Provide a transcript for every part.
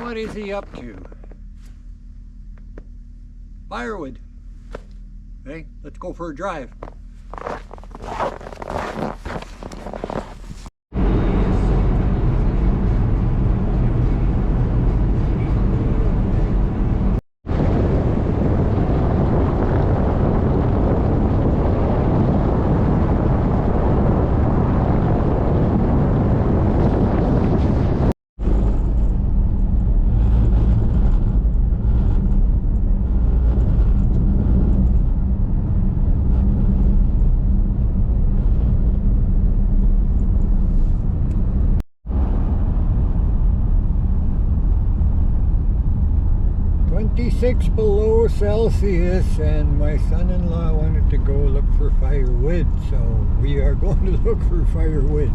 What is he up to? Firewood. Hey, let's go for a drive. 26 below Celsius, and my son-in-law wanted to go look for firewood, so we are going to look for firewood.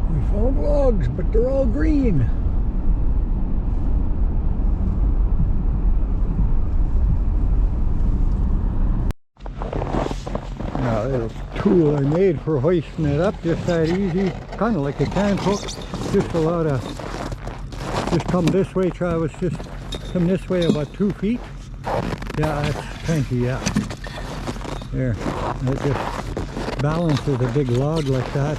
We found logs, but they're all green. Now, the tool I made for hoisting it up, just that easy, kind of like a can hook. Just a lot of, just come this way, Travis, just come this way about 2 feet. Yeah, that's plenty, yeah. There, it just balances a big log like that,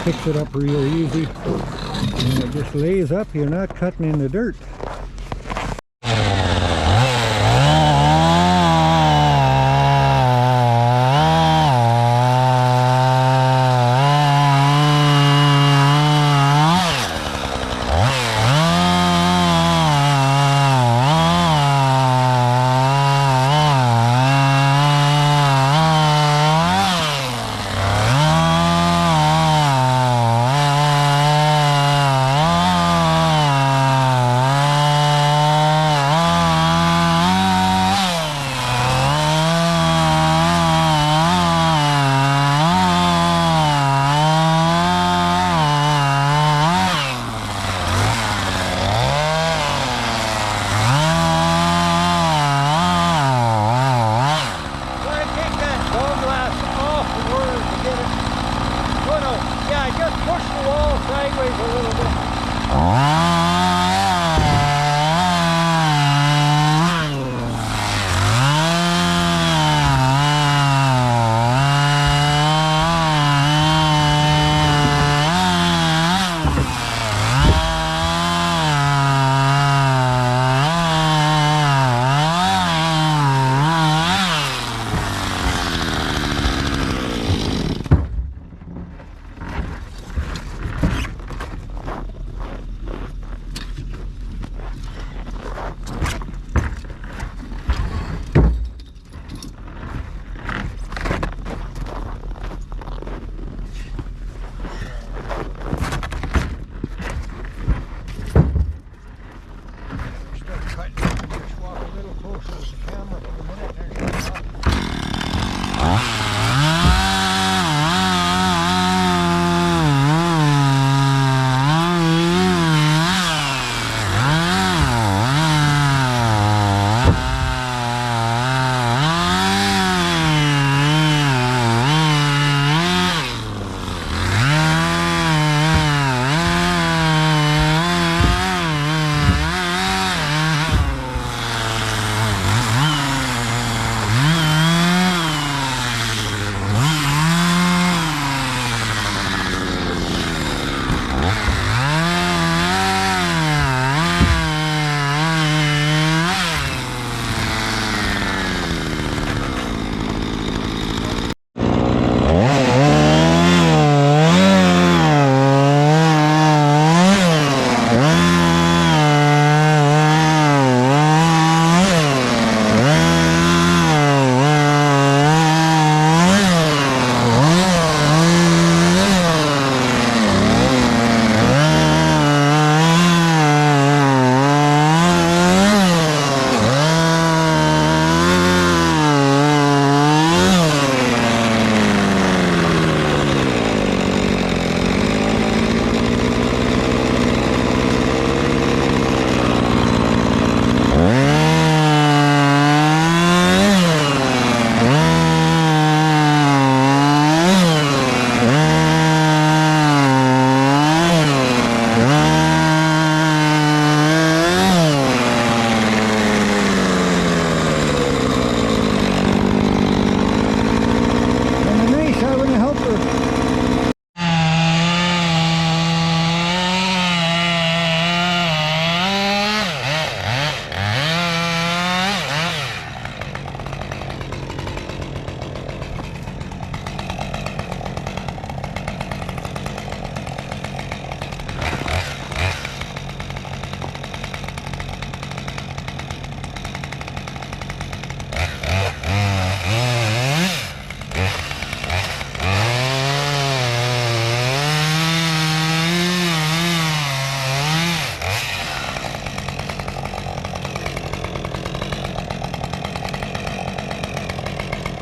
picks it up real easy, and it just lays up, you're not cutting in the dirt.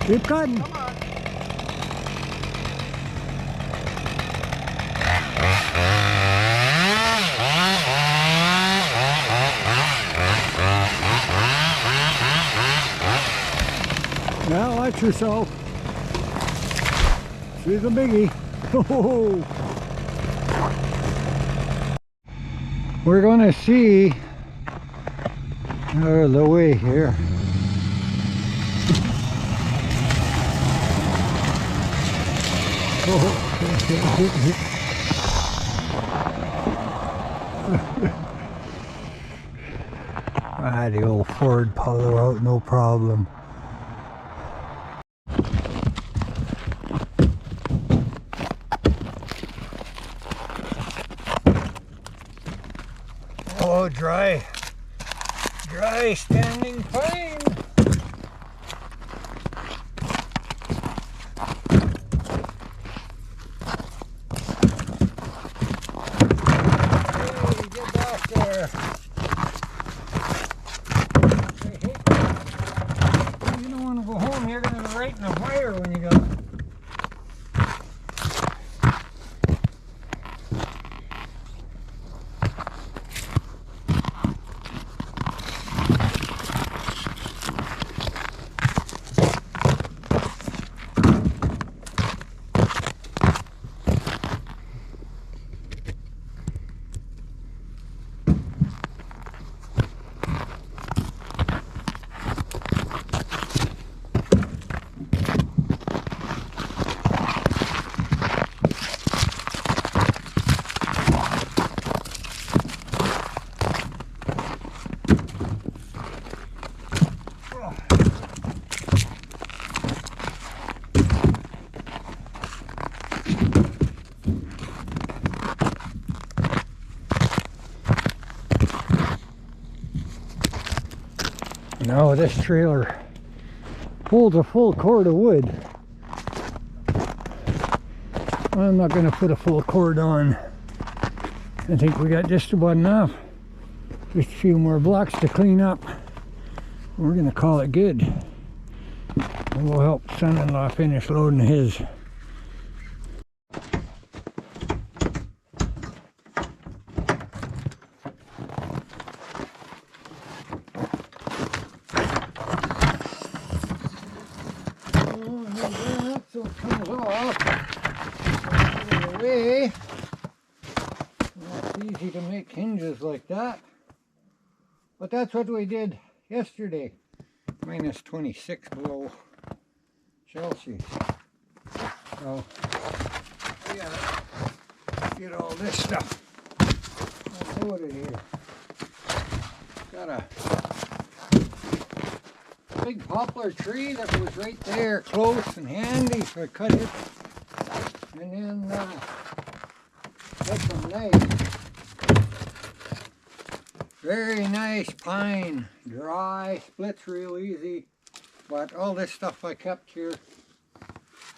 Keep cutting. Come on. Now watch yourself. She's a biggie. We're going to see out of the way here. The old Ford pull out, no problem. Oh, dry standing pine. Hey, get back there. You don't want to go home, you're going to be right in the fire when you go. Now this trailer holds a full cord of wood. I'm not going to put a full cord on. I think we got just about enough. Just a few more blocks to clean up. We're going to call it good. And we'll help son-in-law finish loading his. So it comes off the way. Not easy to make hinges like that, but that's what we did yesterday. Minus 26 below Celsius. So we gotta get all this stuff unloaded here. Got a big poplar tree that was right there close and handy, so I cut it, and then got some nice, very nice pine, dry, splits real easy, but all this stuff I kept here,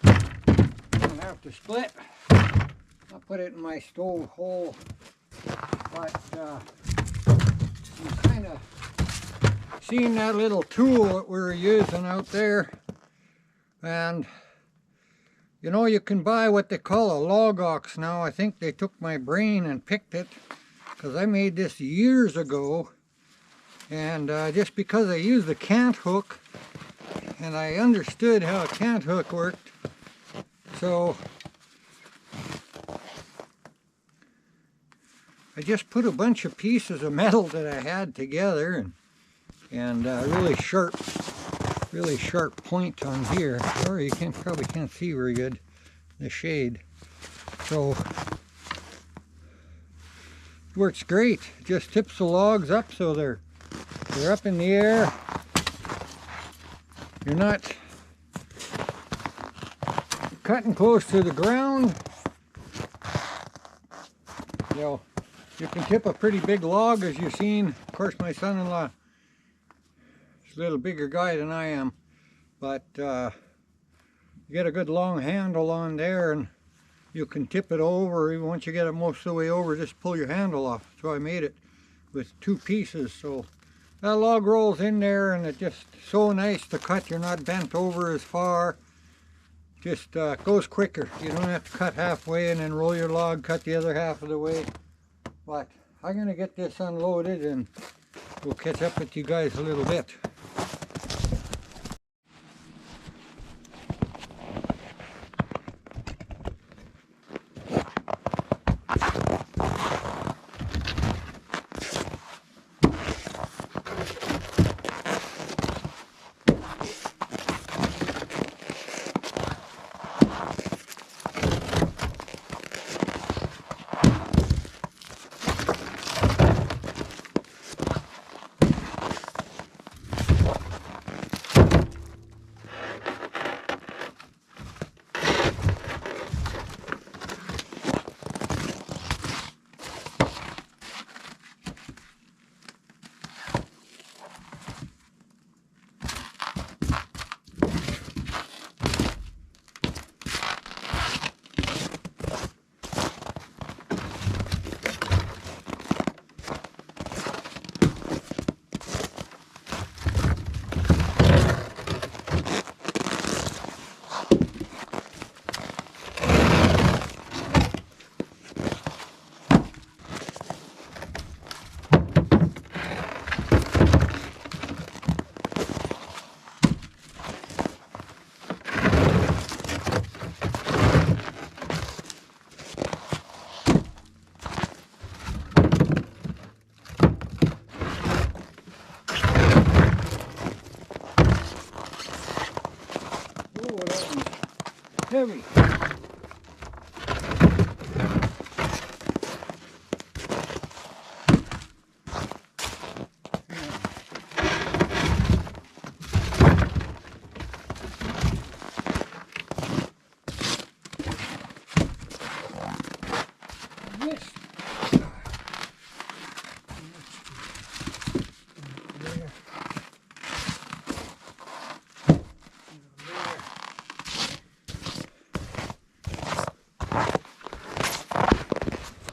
don't have to split. I'll put it in my stove hole, but I'm kind of seen that little tool that we were using out there, and you know, you can buy what they call a log ox now. I think they took my brain and picked it, because I made this years ago, and just because I used a cant hook and I understood how a cant hook worked, so I just put a bunch of pieces of metal that I had together, and really sharp point on here. Or you probably can't see very good the shade. So it works great. It just tips the logs up so they're up in the air. You're not cutting close to the ground. You know, you can tip a pretty big log, as you've seen. Of course, my son-in-law is a little bigger guy than I am, but you get a good long handle on there, and you can tip it over. Even once you get it most of the way over, just pull your handle off. So I made it with two pieces, so That log rolls in there and it's just so nice to cut. You're not bent over as far. Just goes quicker. You don't have to cut halfway and then roll your log, cut the other half of the way. But I'm going to get this unloaded and we'll catch up with you guys a little bit. Heavy.